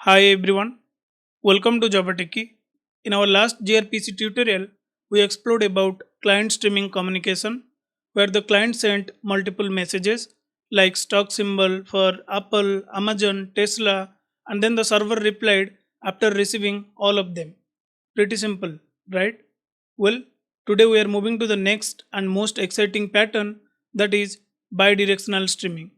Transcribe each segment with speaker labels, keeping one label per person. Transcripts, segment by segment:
Speaker 1: Hi everyone, welcome to Java Techie. In our last gRPC tutorial, we explored about client streaming communication, where the client sent multiple messages like stock symbol for Apple, Amazon, Tesla, and then the server replied after receiving all of them. Pretty simple, right? Well, today we are moving to the next and most exciting pattern, that is bidirectional streaming.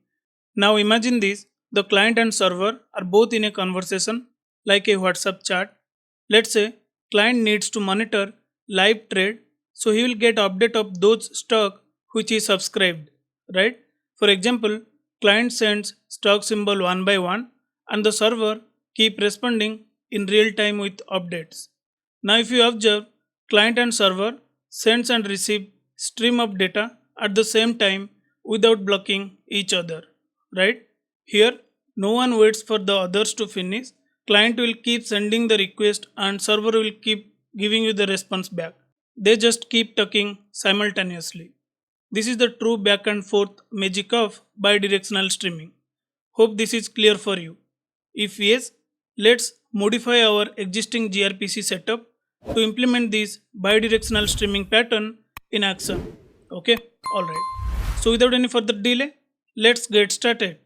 Speaker 1: Now imagine this, the client and server are both in a conversation like a WhatsApp chat. Let's say client needs to monitor live trade, so he will get update of those stock which is subscribed, right? For example, client sends stock symbol one by one and the server keep responding in real time with updates. Now if you observe, client and server sends and receive stream of data at the same time without blocking each other, right? Here, no one waits for the others to finish. Client will keep sending the request and server will keep giving you the response back. They just keep talking simultaneously. This is the true back and forth magic of bidirectional streaming. Hope this is clear for you. If yes, let's modify our existing gRPC setup to implement this bidirectional streaming pattern in action. Okay, alright. So without any further delay, let's get started.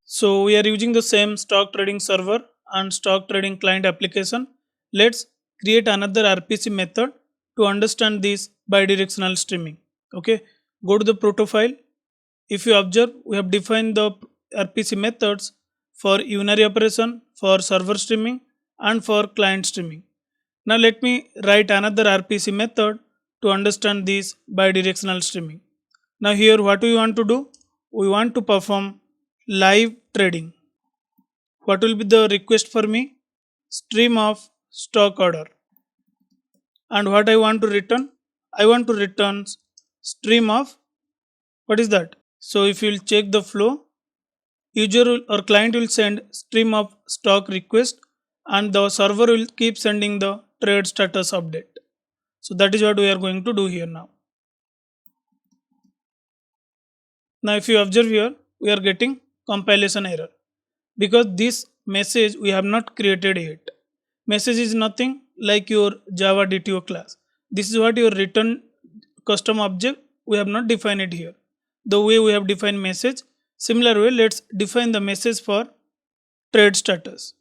Speaker 1: So we are using the same stock trading server and stock trading client application. Let's create another RPC method to understand this bidirectional streaming. Okay, go to the proto file. If you observe, we have defined the RPC methods for unary operation, for server streaming, and for client streaming. Now let me write another RPC method to understand this bidirectional streaming. Now here what we want to do? We want to perform live trading. What will be the request for me? Stream of stock order. And what I want to return? I want to return stream of, what is that? So if you will check the flow, or client will send stream of stock request and the server will keep sending the trade status update. So that is what we are going to do here now. Now if you observe here, we are getting compilation error because this message we have not created yet. Message is nothing like your Java DTO class. This is what your return custom object, we have not defined it here. The way we have defined message, similar way let's define the message for trade status.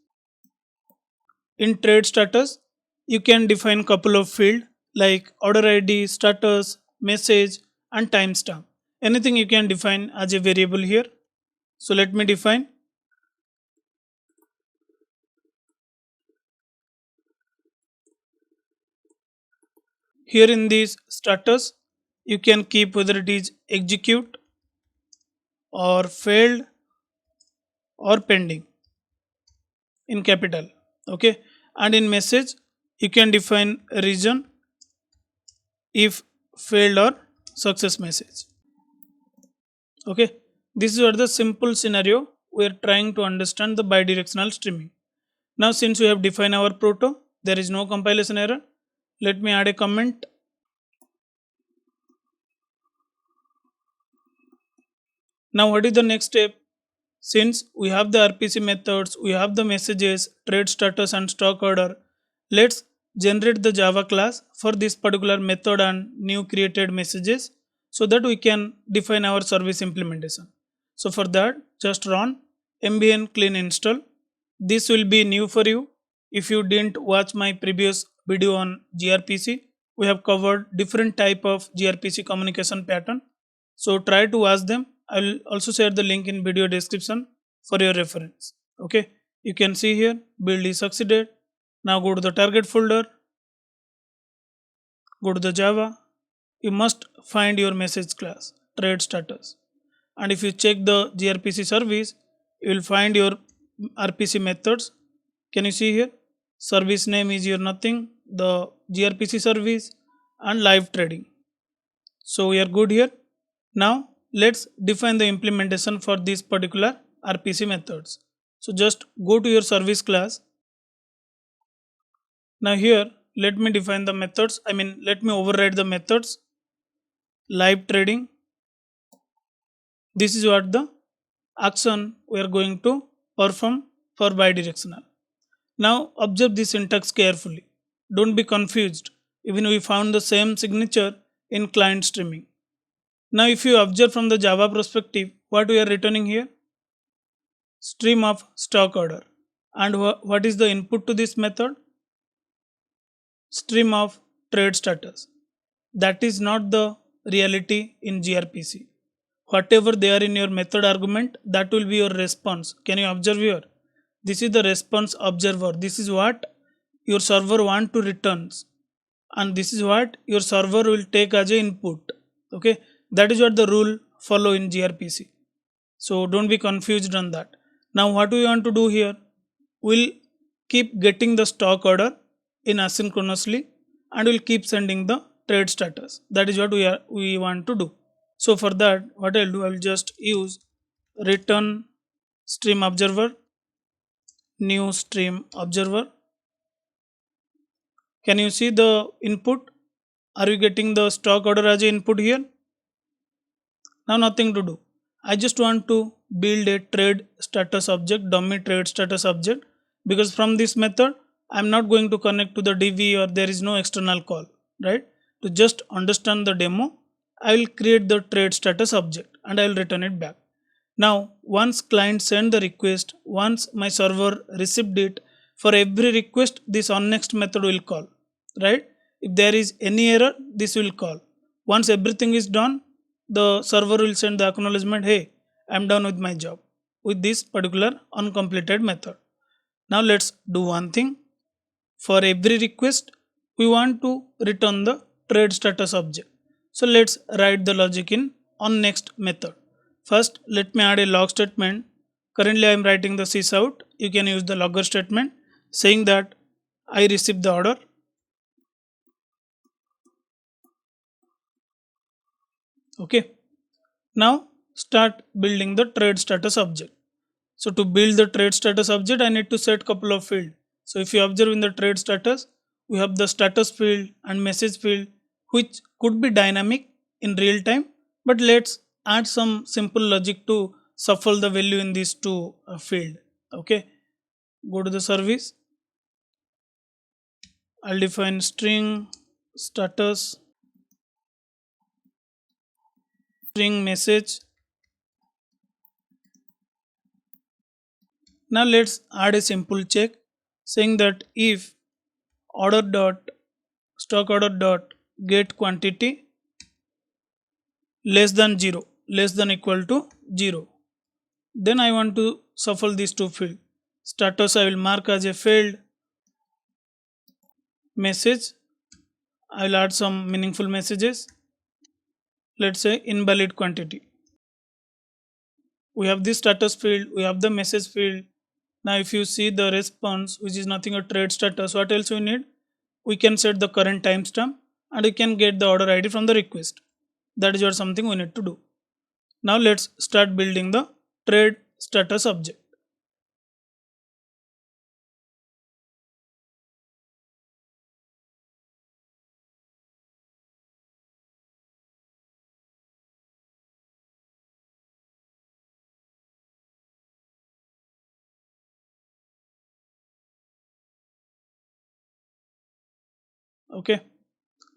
Speaker 1: In trade status, you can define couple of field like order ID, status, message and timestamp. Anything you can define as a variable here. So let me define. Here in this status, you can keep whether it is execute or failed or pending in capital. Okay, and in message, you can define a reason if failed or success message. Okay, this is what the simple scenario we are trying to understand the bidirectional streaming. Now, since we have defined our proto, there is no compilation error. Let me add a comment. Now, what is the next step? Since we have the RPC methods, we have the messages, trade status and stock order, let's generate the Java class for this particular method and new created messages so that we can define our service implementation. So for that, just run mbn clean install. This will be new for you. If you didn't watch my previous video on gRPC, we have covered different type of gRPC communication pattern. So try to watch them. I will also share the link in video description for your reference. Okay, you can see here build is succeeded. Now go to the target folder, go to the Java. You must find your message class trade status, and if you check the gRPC service, you will find your RPC methods. Can you see here? Service name is your nothing, the gRPC service and live trading. So we are good here. Now let's define the implementation for these particular RPC methods. So just go to your service class. Now here let me define the methods. Let me override the methods. Live trading. This is what the action we are going to perform for bidirectional. Now observe this syntax carefully. Don't be confused. Even we found the same signature in client streaming. Now if you observe from the Java perspective, what we are returning here? Stream of stock order. And what is the input to this method? Stream of trade status. That is not the reality in gRPC. Whatever they are in your method argument, that will be your response. Can you observe here? This is the response observer. This is what your server want to return, and this is what your server will take as a input. Okay, that is what the rule follow in gRPC. So don't be confused on that. Now what we want to do here, we'll keep getting the stock order in asynchronously and we'll keep sending the trade status. That is what we want to do. So for that, what I'll do, I'll just use return stream observer, new stream observer. Can you see the input? Are you getting the stock order as an input here? Now nothing to do. I just want to build a trade status object, dummy trade status object, because from this method I'm not going to connect to the DB or there is no external call, right? To just understand the demo, I will create the trade status object and I will return it back. Now once client send the request, once my server received it, for every request this onNext method will call, right? If there is any error, this will call. Once everything is done, the server will send the acknowledgement, hey, I'm done with my job with this particular uncompleted method. Now let's do one thing. For every request, we want to return the trade status object. So let's write the logic in onNext method. First, let me add a log statement. Currently, I am writing the sysout. You can use the logger statement saying that I received the order. Okay. Now start building the trade status object. So to build the trade status object, I need to set couple of field. So if you observe in the trade status, we have the status field and message field, which could be dynamic in real time, but let's add some simple logic to shuffle the value in these two field. Okay, go to the service. I'll define string status, string message. Now let's add a simple check saying that if order dot stock order dot get quantity less than 0, less than equal to 0, then I want to shuffle these two fields. Status I will mark as a failed, message I will add some meaningful messages. Let's say invalid quantity. We have this status field, we have the message field. Now if you see the response, which is nothing but trade status, what else we need? We can set the current timestamp and we can get the order ID from the request. That is what something we need to do. Now let's start building the trade status object. Okay,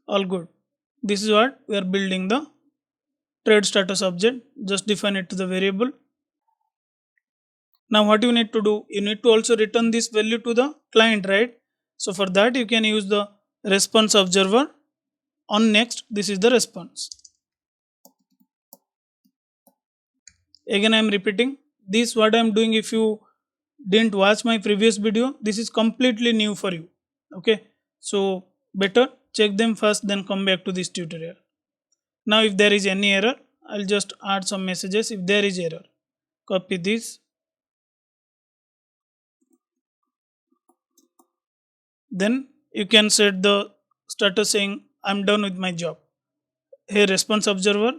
Speaker 1: all good. This is what we are building the trade status object. Just define it to the variable. Now what you need to do, you need to also return this value to the client, right? So for that you can use the response observer on next. This is the response. Again I am repeating this, what I am doing. If you didn't watch my previous video, this is completely new for you. Okay, so better check them first, then come back to this tutorial. Now if there is any error, I'll just add some messages. If there is error, copy this, then you can set the status saying I'm done with my job. Here response observer,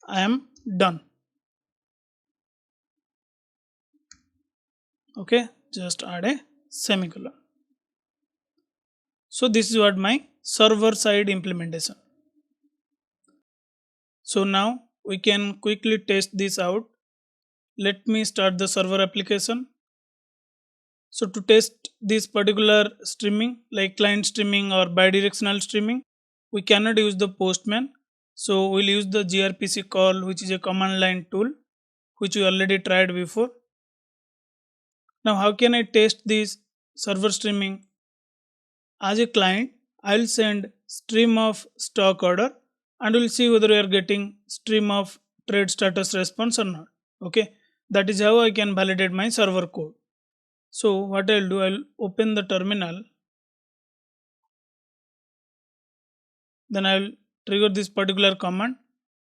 Speaker 1: I am done. Okay, just add a semicolon. So this is what my server side implementation. So now we can quickly test this out. Let me start the server application. So to test this particular streaming, like client streaming or bidirectional streaming, we cannot use the postman. So we'll use the gRPC call, which is a command line tool, which we already tried before. Now how can I test this server streaming? As a client, I'll send stream of stock order and we'll see whether we are getting stream of trade status response or not. Okay, that is how I can validate my server code. So what I'll do, I'll open the terminal, then I'll trigger this particular command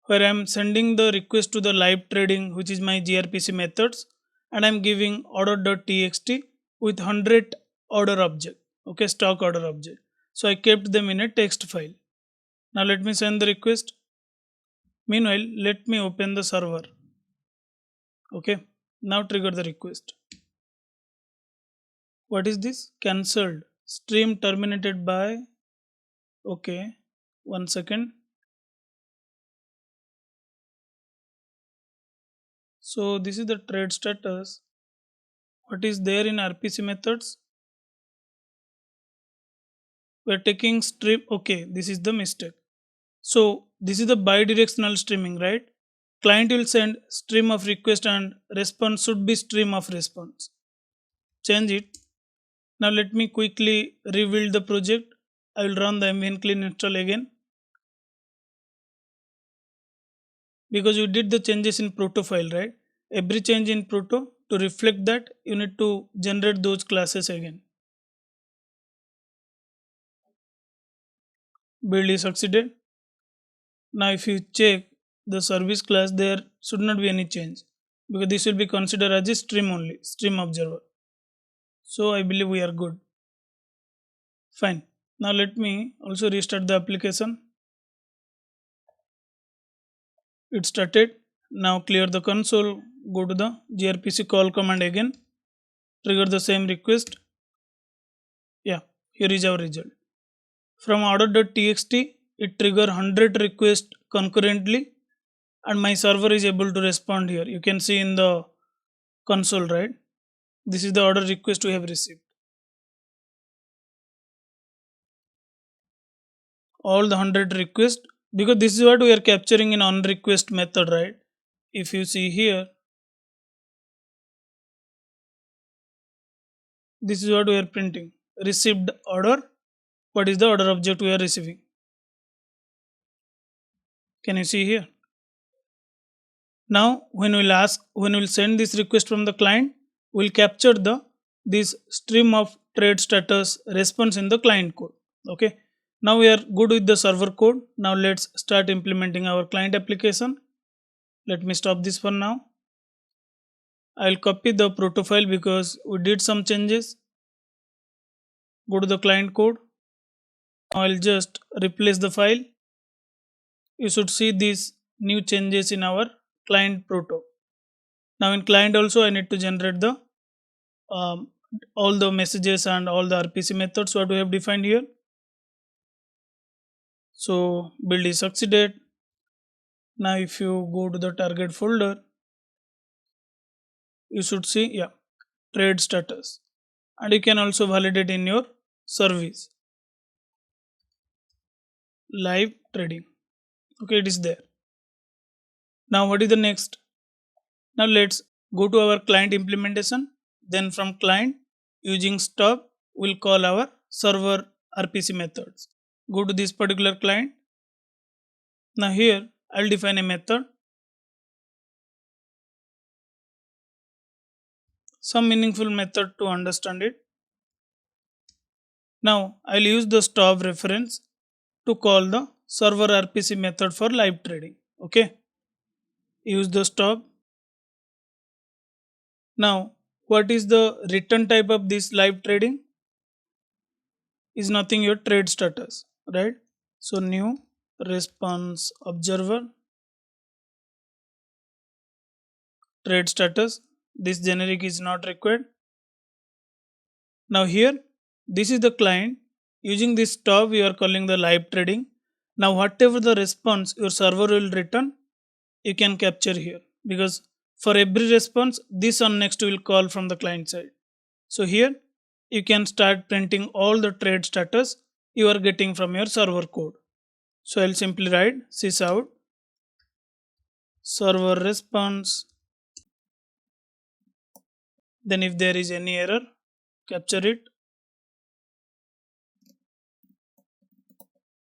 Speaker 1: where I'm sending the request to the live trading, which is my gRPC methods, and I'm giving order.txt with 100 order object, okay, stock order object. So I kept them in a text file. Now let me send the request. Meanwhile, let me open the server. Okay, now trigger the request. What is this? Cancelled. Stream terminated by. Okay, 1 second. So this is the trade status. What is there in RPC methods? We're taking stream. Okay, this is the mistake. So this is the bidirectional streaming, right? Client will send stream of request and response should be stream of response. Change it. Now let me quickly rebuild the project. I will run the mvn clean install again. Because you did the changes in proto file, right? Every change in proto, to reflect that, you need to generate those classes again. Build is succeeded. Now if you check the service class, there should not be any change because this will be considered as a stream only, stream observer. So I believe we are good. Fine. Now let me also restart the application. It started. Now clear the console, go to the gRPC call command again, trigger the same request. Yeah, here is our result. From order.txt, it trigger 100 requests concurrently and my server is able to respond here. You can see in the console, right? This is the order request we have received. All the 100 requests, because this is what we are capturing in on request method, right? If you see here, this is what we are printing. Received order. What is the order object we are receiving? Can you see here? Now when we'll send this request from the client, we'll capture the this stream of trade status response in the client code. Okay. Now we are good with the server code. Now let's start implementing our client application. Let me stop this for now. I'll copy the proto file because we did some changes. Go to the client code. I'll just replace the file. You should see these new changes in our client proto. Now in client also I need to generate the um, all the messages and all the RPC methods what we have defined here. So build is succeeded. Now if you go to the target folder, you should see, yeah, trade status, and you can also validate in your service live trading. Okay, it is there. Now what is the next? Now let's go to our client implementation. Then from client, using stop, we'll call our server RPC methods. Go to this particular client. Now here I'll define a method, some meaningful method to understand it. Now I'll use the stop reference to call the server RPC method for live trading. Okay, use the stop. Now what is the return type of this live trading? Is nothing your trade status, right? So new response observer. trade status. This generic is not required. Now here, this is the client. Using this stub, we are calling the live trading. Now whatever the response your server will return, you can capture here, because for every response, this on next will call from the client side. So here you can start printing all the trade status you are getting from your server code. So I'll simply write sysout server response. Then if there is any error, capture it.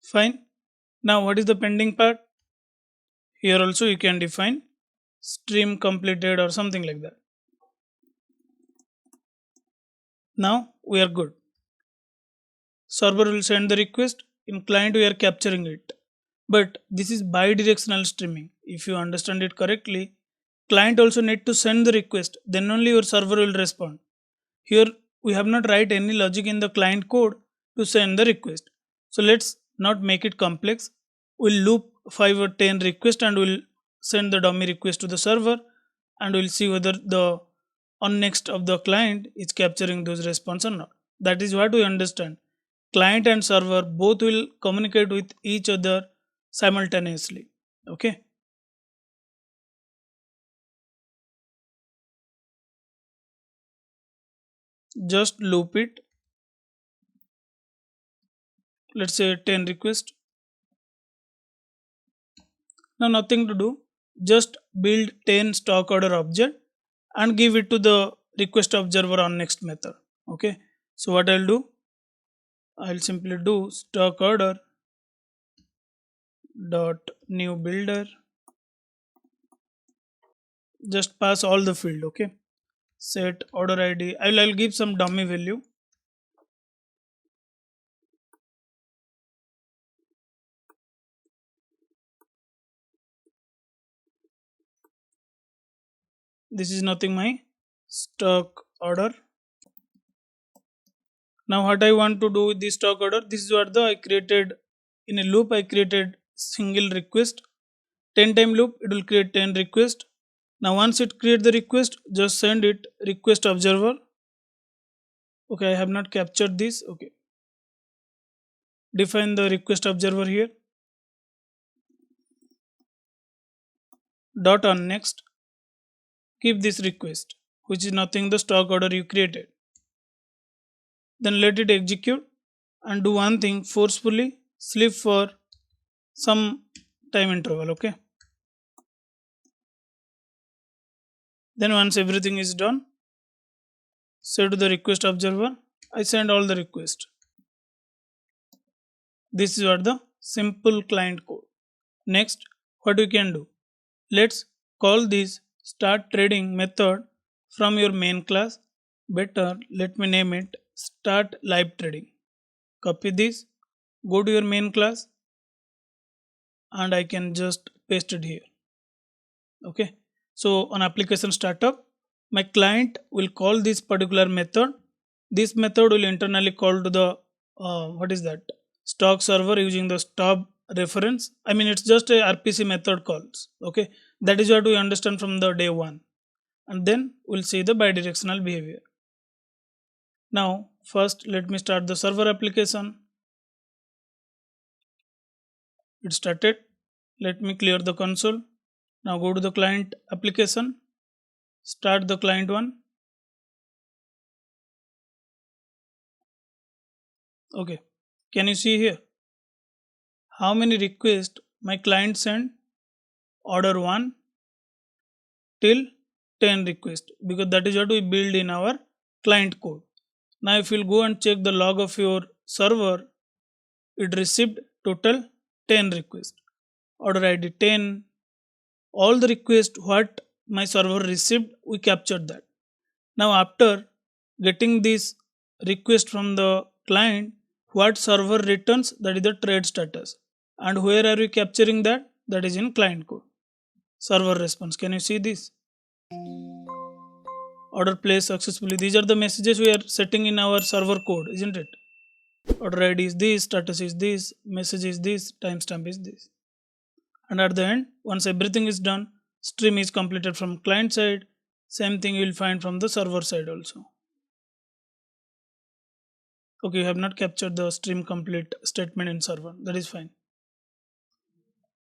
Speaker 1: Fine. Now what is the pending part? Here also you can define stream completed or something like that. Now we are good. Server will send the request. In client we are capturing it. But this is bidirectional streaming. If you understand it correctly, client also need to send the request. Then only your server will respond. Here we have not write any logic in the client code to send the request. So let's not make it complex. We'll loop 5 or 10 requests and we'll send the dummy request to the server, and we'll see whether the on next of the client is capturing those response or not. That is what we understand. Client and server both will communicate with each other simultaneously. Okay. Just loop it. Let's say 10 request. Now nothing to do. Just build 10 stock order object and give it to the request observer on next method. Okay. So what I'll do? I'll simply do stock order dot new builder. Just pass all the field. Okay. Set order ID. I'll give some dummy value. This is nothing my stock order. Now what I want to do with this stock order, this is what I created in a loop. I created single request, 10 time loop, it will create 10 request. Now once it create the request, just send it request observer. Okay, I have not captured this. Okay, define the request observer here. Dot on next, keep this request, which is nothing the stock order you created. Then let it execute and do one thing, forcefully sleep for some time interval. Okay. Then once everything is done, say to the request observer, I send all the request. This is what the simple client code. Next, what we can do? Let's call this start trading method from your main class. Better, let me name it start live trading. Copy this, go to your main class, and I can just paste it here. Okay. So on application startup, my client will call this particular method. This method will internally call to the what is that, stock server using the stub reference. I mean, it's just a RPC method calls. Okay, that is what we understand from the day one, and then we'll see the bidirectional behavior. Now first let me start the server application. It started. Let me clear the console. Now go to the client application, start the client one. Okay, can you see here how many requests my client sent? Order 1 till 10 requests, because that is what we build in our client code. Now if you'll go and check the log of your server, it received total 10 requests. Order ID 10, all the requests what my server received, we captured that. Now after getting this request from the client, what server returns, that is the trade status. And where are we capturing that? That is in client code. Server response. Can you see this? Order placed successfully. These are the messages we are setting in our server code, isn't it? Order ID is this, status is this, message is this, timestamp is this. And at the end, once everything is done, stream is completed from client side, Same thing you will find from the server side also. Okay, you have not captured the stream complete statement in server. That is fine.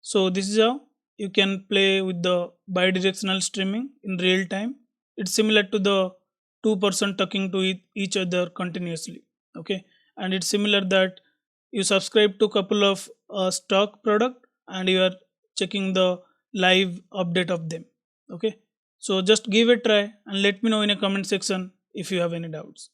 Speaker 1: So this is how you can play with the bidirectional streaming in real time. It's similar to the two-person talking to each other continuously. Okay, and it's similar that you subscribe to couple of stock product and you are checking the live update of them. Okay, so just give a try and let me know in a comment section if you have any doubts.